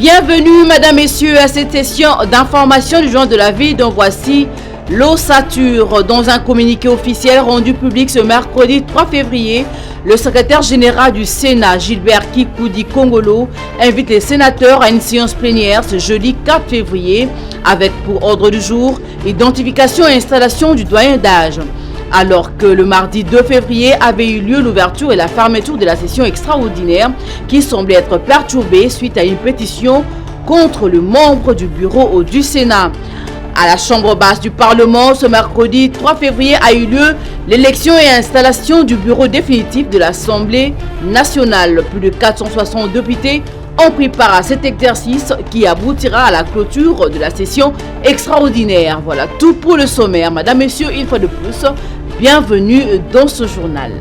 Bienvenue, mesdames, messieurs, à cette session d'information du journal de la ville dont voici l'ossature. Dans un communiqué officiel rendu public ce mercredi 3 février, le secrétaire général du Sénat, Gilbert Kikoudi Kongolo, invite les sénateurs à une séance plénière ce jeudi 4 février avec pour ordre du jour identification et installation du doyen d'âge. Alors que le mardi 2 février avait eu lieu l'ouverture et la fermeture de la session extraordinaire qui semblait être perturbée suite à une pétition contre le membre du bureau du Sénat. À la chambre basse du Parlement, ce mercredi 3 février a eu lieu l'élection et installation du bureau définitif de l'Assemblée nationale. Plus de 460 députés ont pris part à cet exercice qui aboutira à la clôture de la session extraordinaire. Voilà tout pour le sommaire. Madame, messieurs, une fois de plus, bienvenue dans ce journal.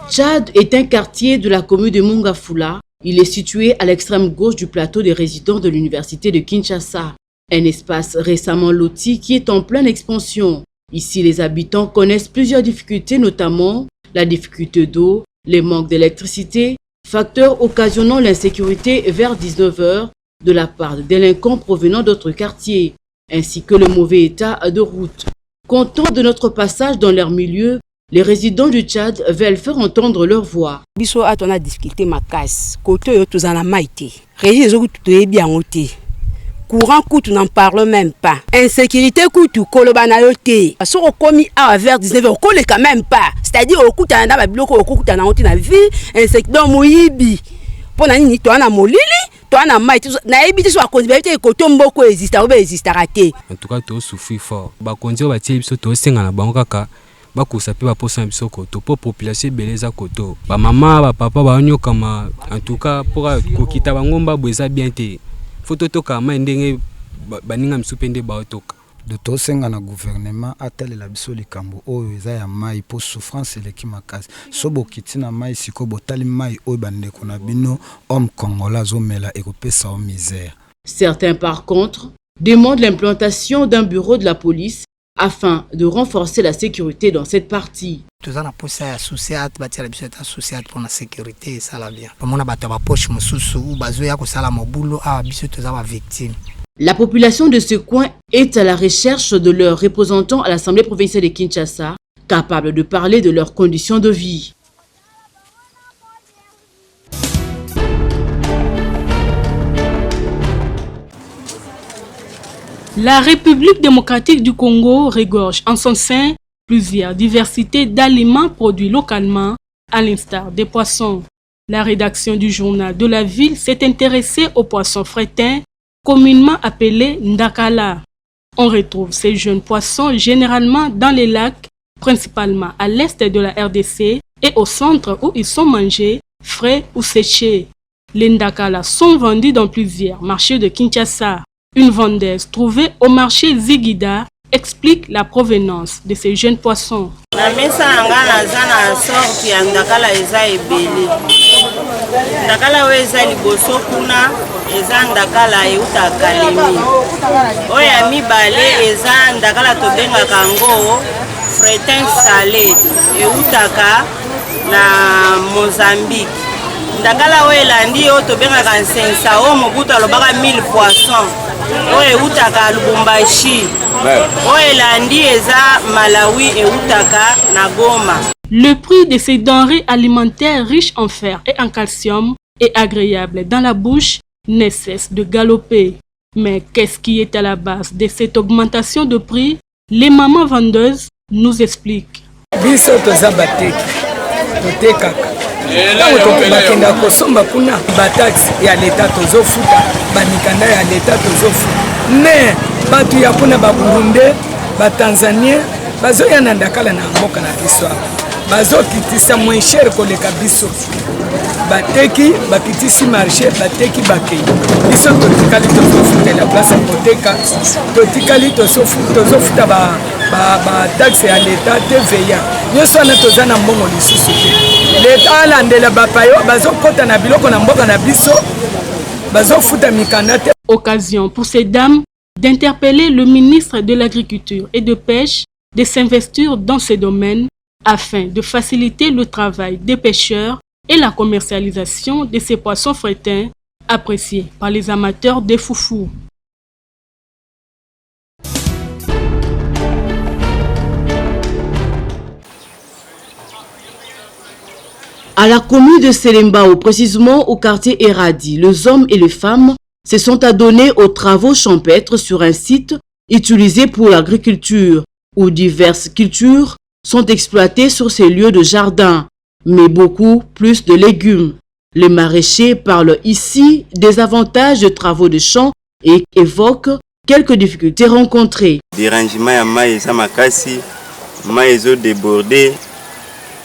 Tchad est un quartier de la commune de Mongafula. Il est situé à l'extrême gauche du plateau des résidents de l'université de Kinshasa, un espace récemment loti qui est en pleine expansion. Ici, les habitants connaissent plusieurs difficultés, notamment la difficulté d'eau, les manques d'électricité, facteurs occasionnant l'insécurité vers 19 h de la part de délinquants provenant d'autres quartiers, ainsi que le mauvais état de route. Contents de notre passage dans leur milieu, les résidents du Tchad veulent faire entendre leur voix. Biso a tona difficulté makas, koto yo tozana maite. Réseau tout est bien ôté. Courant coup tu n'en parles même pas. Insécurité coup tu kolobana yoté. Sur au commis à vers 19 h collé quand même pas. C'est-à-dire au coup t'as na biloko au coup t'as na ôté na vie, insécurité moyibi. Pona nini to na molili, to na maite na ebiti so akonzibete koto mboko exista obe exista raté. En tout cas to souffrir fort. Ba konzo ba tie biso to senga na bango kaka. Bakosa pe baposa biso koto po population beleza koto ba mama ba papa ba nyokama en tout cas pour kokita bango mbabo eza bien te foto toka ma ndenge baninga msupende ba otoka de to senga na gouvernement atele la biso likambo oyo eza ya mai po souffrance eleki makasi so bokiti na mai siko botali mai oyo bandeko na bino homme congolais zomela ekopesa o misère. Certains par contre demandent l'implantation d'un bureau de la police afin de renforcer la sécurité dans cette partie. Tout ça, la société, bâtir la société pour la sécurité, ça va bien. Pour moi, la poche, la population de ce coin est à la recherche de leurs représentants à l'Assemblée provinciale de Kinshasa, capables de parler de leurs conditions de vie. La République démocratique du Congo regorge en son sein plusieurs diversités d'aliments produits localement, à l'instar des poissons. La rédaction du journal de la ville s'est intéressée aux poissons frétins, communément appelés ndakala. On retrouve ces jeunes poissons généralement dans les lacs, principalement à l'est de la RDC et au centre où ils sont mangés, frais ou séchés. Les ndakala sont vendus dans plusieurs marchés de Kinshasa. Une vendeuse trouvée au marché Zigida explique la provenance de ces jeunes poissons. Ndakala welandi o to benga kan sensa o mobuto alobaka 1000 poissons. O eutaka Lubumbashi. O elandi eza Malawi eutaka na Goma. Le prix de ces denrées alimentaires riches en fer et en calcium et agréables dans la bouche ne cesse de galoper. Mais qu'est-ce qui est à la base de cette augmentation de prix? Les mamans vendeuses nous expliquent. Biso tozabateki. Totekaka. Bakenda kosomba kuna bataxi ya leta tozofuta banikanda ya leta tozofuta mais batu ya kuna baburunde batanzanien bazoya na ndakala na mboka na biso bazokitisa moins cher koleka biso bateki bakitisi marché bateki bakei biso totikali tozofuta la place koteka totikali tozofuta ba taxe ya leta TVA nyonso wana toza na mbongo lisusu te. L'État alandela bapayo bazokota na biloko na mboka na biso bazofuta mikanda te. Occasion pour ces dames d'interpeller le ministre de l'Agriculture et de Pêche de s'investir dans ces domaines afin de faciliter le travail des pêcheurs et la commercialisation de ces poissons frétins appréciés par les amateurs des foufous. À la commune de Selembao, précisément au quartier Eradi, les hommes et les femmes se sont adonnés aux travaux champêtres sur un site utilisé pour l'agriculture, où diverses cultures sont exploitées sur ces lieux de jardin, mais beaucoup plus de légumes. Les maraîchers parlent ici des avantages de travaux de champs et évoquent quelques difficultés rencontrées. Dérangement ya mai eza makasi, mai ezo débordé,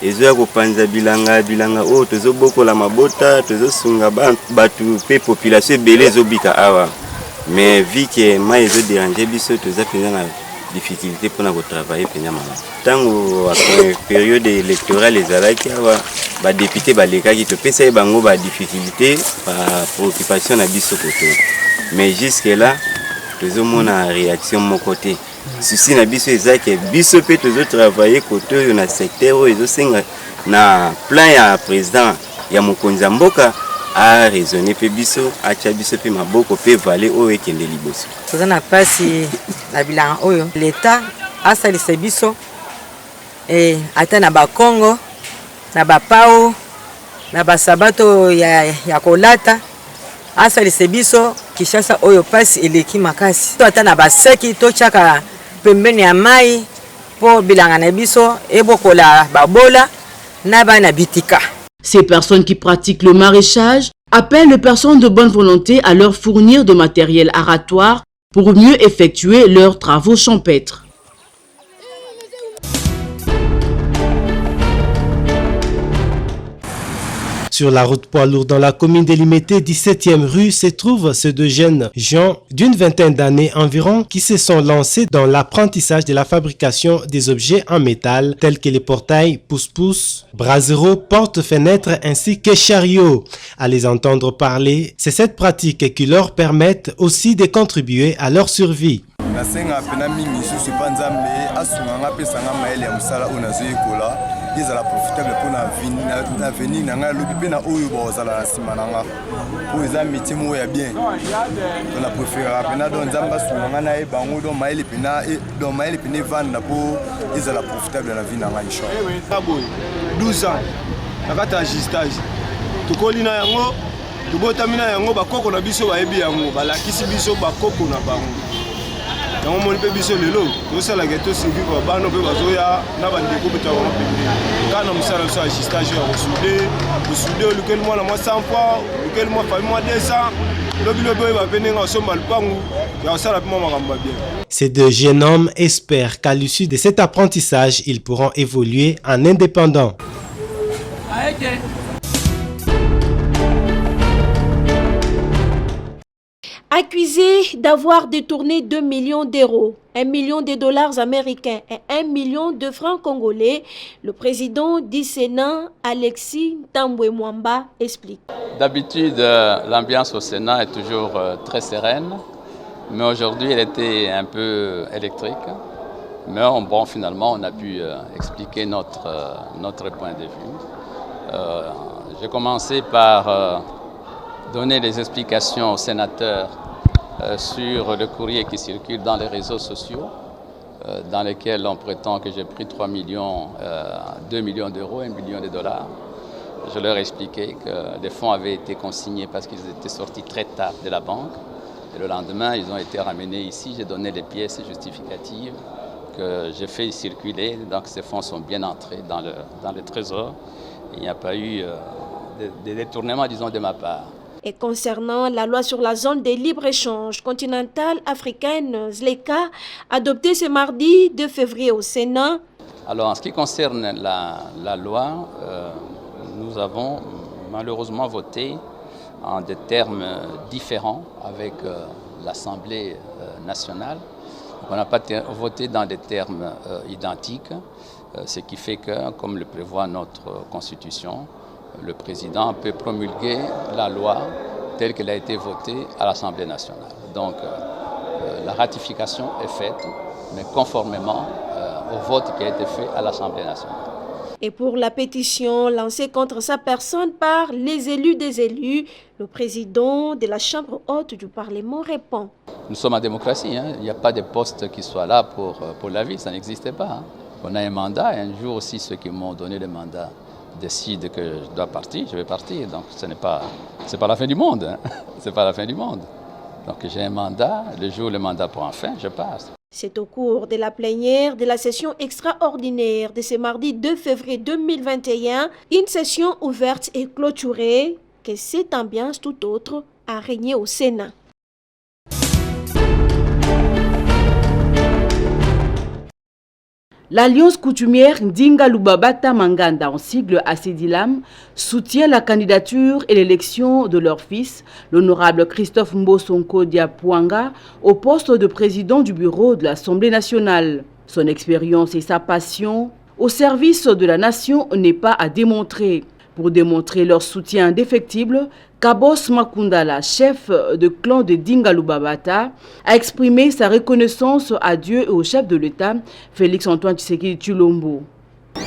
ezo ya kopanza bilanga oyo tozobokola mabota, tozosunga batu pe population ebele ezobika awa. Mais vu que mai ezo déranger biso toza penza na difficulté pour travailler penza mama. Tango période électorale ezalaki awa ba député balekaki topesa bango ba difficulté par préoccupation na biso koto. Mais jusque là tozomona réaction mon côté. Souci na biso ezaki biso pe tozo travailler koto na secteur oyo ezosenga na plan ya président ya mokonzi ya mboka a raisonner pe biso acha biso pe maboko pe vale oyo ekende liboso. Toza na pasi na bilanga oyo l'État asalisa biso ata na bakongo na bapao na basabato ya kolata asalisa biso Kishasa oyo pasi eleki makasi. Ata na baseki tochaka pembeni ya mai po bilanga na biso ebokola babola na bana bitika. Ces personnes qui pratiquent le maraîchage appellent les personnes de bonne volonté à leur fournir de matériel aratoire pour mieux effectuer leurs travaux champêtres. Sur la route poids lourd dans la commune délimitée 17e rue se trouvent ces deux jeunes gens d'une vingtaine d'années environ qui se sont lancés dans l'apprentissage de la fabrication des objets en métal tels que les portails, pousse-pousse, braseros, porte-fenêtres ainsi que chariots. À les entendre parler, c'est cette pratique qui leur permet aussi de contribuer à leur survie. ezala profitable pour na venir nanga lobi pe na oyo bozala na sima nanga po eza métier mo ya bien on a préféré pena don zamba sunanga na e bango don maile pena e don maile pena vanda po ezala profitable na vie nanga inshallah boy 12 ans nakata agistage tukoli na yango tubotami na yango bakoko na biso bayebi yango balakisi biso bakoko na bango. On moni pe biso lelo to sala geto sivi ko bano pe bazoya na bandeko beta wa pembe kana musala so agistage ya osude lequel moi la moi 100 fois lequel moi famille moi 200 lobilo boy ba penenga so malpangu ya sala pe moi makamba bien. Ces deux jeunes hommes espèrent qu'à l'issue de cet apprentissage, ils pourront évoluer en indépendants. Accusé d'avoir détourné 2 millions d'euros, 1 million de dollars américains et 1 million de francs congolais, le président du Sénat, Alexis Tambwe Mwamba, explique. D'habitude, l'ambiance au Sénat est toujours très sereine, mais aujourd'hui, elle était un peu électrique. Mais bon, finalement, on a pu expliquer notre point de vue. J'ai commencé par donner des explications aux sénateurs sur le courrier qui circule dans les réseaux sociaux, dans lesquels on prétend que j'ai pris 2 millions d'euros, 1 million de dollars. Je leur ai expliqué que les fonds avaient été consignés parce qu'ils étaient sortis très tard de la banque. Et le lendemain, ils ont été ramenés ici. J'ai donné les pièces justificatives que j'ai fait circuler. Donc ces fonds sont bien entrés dans le trésor. Il n'y a pas eu de détournement, disons, de ma part. Et concernant la loi sur la zone de libre-échange continentale africaine, ZLECA, adoptée ce mardi 2 février au Sénat. Alors, en ce qui concerne la loi, nous avons malheureusement voté en des termes différents avec l'Assemblée nationale. On n'a pas voté dans des termes identiques, ce qui fait que, comme le prévoit notre Constitution, le président peut promulguer la loi telle qu'elle a été votée à l'Assemblée nationale. Donc, la ratification est faite, mais conformément au vote qui a été fait à l'Assemblée nationale. Et pour la pétition lancée contre sa personne par les élus des élus, le président de la Chambre haute du Parlement répond. Nous sommes en démocratie, hein. Il n'y a pas de poste qui soit là pour la vie, ça n'existait pas. Hein. On a un mandat et un jour aussi ceux qui m'ont donné le mandat décident que je dois partir, je vais partir. Donc ce n'est pas la fin du monde, hein. C'est pas la fin du monde. Donc j'ai un mandat, le jour où le mandat prend fin, je passe. C'est au cours de la plénière de la session extraordinaire de ce mardi 2 février 2021, une session ouverte et clôturée, que cette ambiance tout autre a régné au Sénat. L'Alliance coutumière Ndinga Lubabata Manganda, en sigle ACDILAM, soutient la candidature et l'élection de leur fils, l'honorable Christophe Mbosonko Diapouanga, au poste de président du bureau de l'Assemblée nationale. Son expérience et sa passion au service de la nation n'est pas à démontrer. Pour démontrer leur soutien indéfectible, Kabos Makundala, chef de clan de Dinga Lubabata, a exprimé sa reconnaissance à Dieu et au chef de l'État, Félix-Antoine Tshisekedi Tshilombo.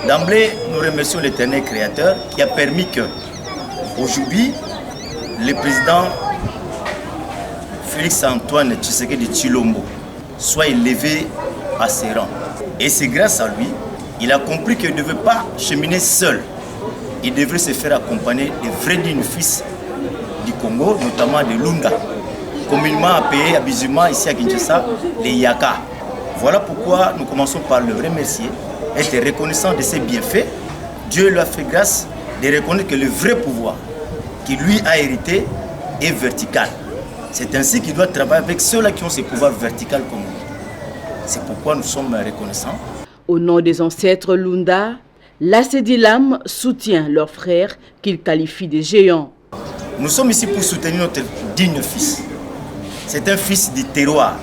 D'emblée, nous remercions l'Éternel Créateur qui a permis que, aujourd'hui, le président Félix-Antoine Tshisekedi Tshilombo soit élevé à ses rangs. Et c'est grâce à lui, il a compris qu'il ne devait pas cheminer seul. Il devrait se faire accompagner des vrais dignes fils du Congo, notamment de Lunda, communément appelés abusivement ici à Kinshasa, les Yaka. Voilà pourquoi nous commençons par le remercier, être reconnaissant de ses bienfaits. Dieu lui a fait grâce de reconnaître que le vrai pouvoir qu'il lui a hérité est vertical. C'est ainsi qu'il doit travailler avec ceux-là qui ont ce pouvoir vertical comme lui. C'est pourquoi nous sommes reconnaissants. Au nom des ancêtres Lunda, l'ACDILAM soutient leurs frères qu'ils qualifient de géants. Nous sommes ici pour soutenir notre digne fils. C'est un fils du terroir.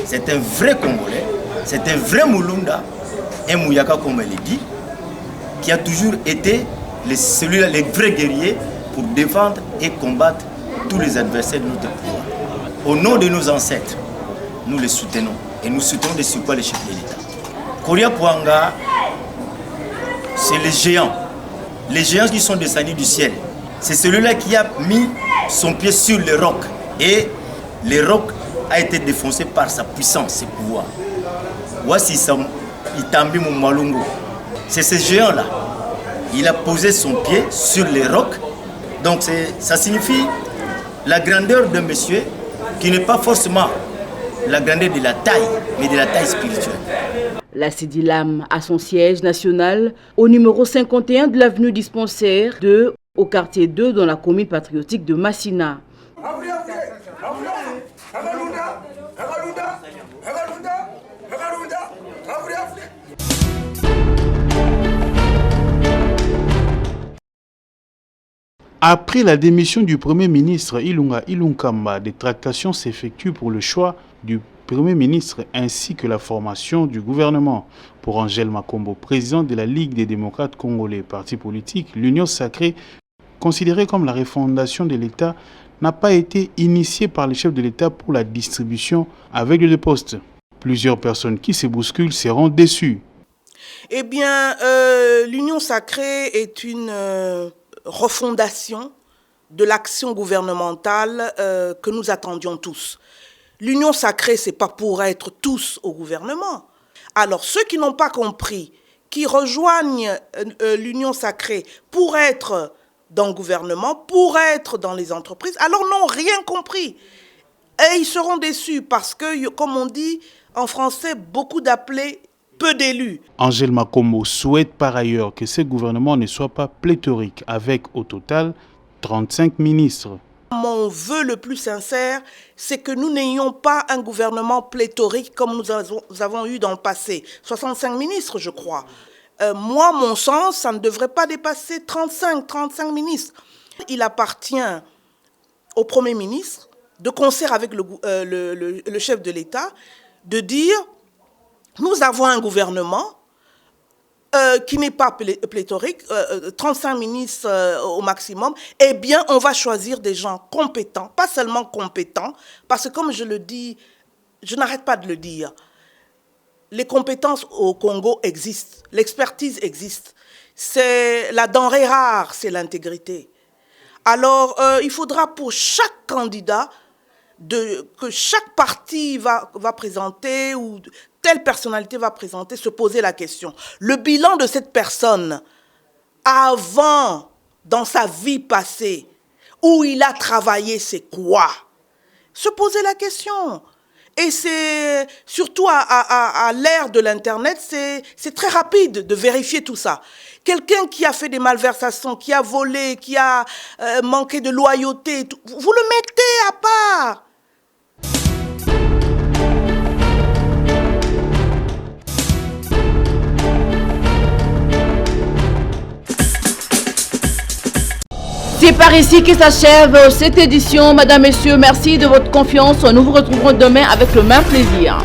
C'est un vrai Congolais. C'est un vrai Mulunda, un Mouyaka comme elle dit, qui a toujours été celui-là, les vrais guerriers pour défendre et combattre tous les adversaires de notre pouvoir. Au nom de nos ancêtres, nous les soutenons. Et nous soutenons de sur quoi les chefs de l'État. Koria Pouanga, c'est les géants qui sont descendus du ciel. C'est celui-là qui a mis son pied sur le roc. Et le roc a été défoncé par sa puissance, ses pouvoirs. Voici Itambi Moumalungu. C'est ce géant-là. Il a posé son pied sur le roc. Donc ça signifie la grandeur d'un monsieur qui n'est pas forcément la grandeur de la taille, mais de la taille spirituelle. L'ACDILAM a son siège national au numéro 51 de l'avenue Dispensaire 2, au quartier 2, dans la commune patriotique de Massina. Après la démission du Premier ministre Ilunga Ilunkamba, des tractations s'effectuent pour le choix du Premier ministre ainsi que la formation du gouvernement. Pour Angèle Makombo, président de la Ligue des démocrates congolais, parti politique, l'Union sacrée, considérée comme la refondation de l'État, n'a pas été initiée par le chef de l'État pour la distribution avec les postes. Plusieurs personnes qui se bousculent seront déçues. Eh bien, l'Union sacrée est une refondation de l'action gouvernementale que nous attendions tous. L'Union sacrée, ce n'est pas pour être tous au gouvernement. Alors, ceux qui n'ont pas compris, qui rejoignent l'Union sacrée pour être dans le gouvernement, pour être dans les entreprises, alors n'ont rien compris. Et ils seront déçus parce que, comme on dit en français, beaucoup d'appelés, peu d'élus. Angèle Makombo souhaite par ailleurs que ce gouvernement ne soit pas pléthorique, avec au total 35 ministres. Mon vœu le plus sincère, c'est que nous n'ayons pas un gouvernement pléthorique comme nous avons eu dans le passé. 65 ministres, je crois. Moi, mon sens, ça ne devrait pas dépasser 35 ministres. Il appartient au Premier ministre, de concert avec le chef de l'État, de dire « Nous avons un gouvernement qui n'est pas pléthorique, 35 ministres au maximum, eh bien, on va choisir des gens compétents, pas seulement compétents, parce que comme je le dis, je n'arrête pas de le dire, les compétences au Congo existent, l'expertise existe. c'est la denrée rare, c'est l'intégrité. Alors, il faudra pour chaque candidat que chaque parti va présenter ou telle personnalité va présenter, se poser la question. Le bilan de cette personne avant, dans sa vie passée, où il a travaillé, c'est quoi? Se poser la question. Et c'est surtout à l'ère de l'Internet, c'est très rapide de vérifier tout ça. Quelqu'un qui a fait des malversations, qui a volé, qui a manqué de loyauté, vous le mettez à part. C'est par ici que s'achève cette édition. Madame, Messieurs, merci de votre confiance. Nous vous retrouverons demain avec le même plaisir.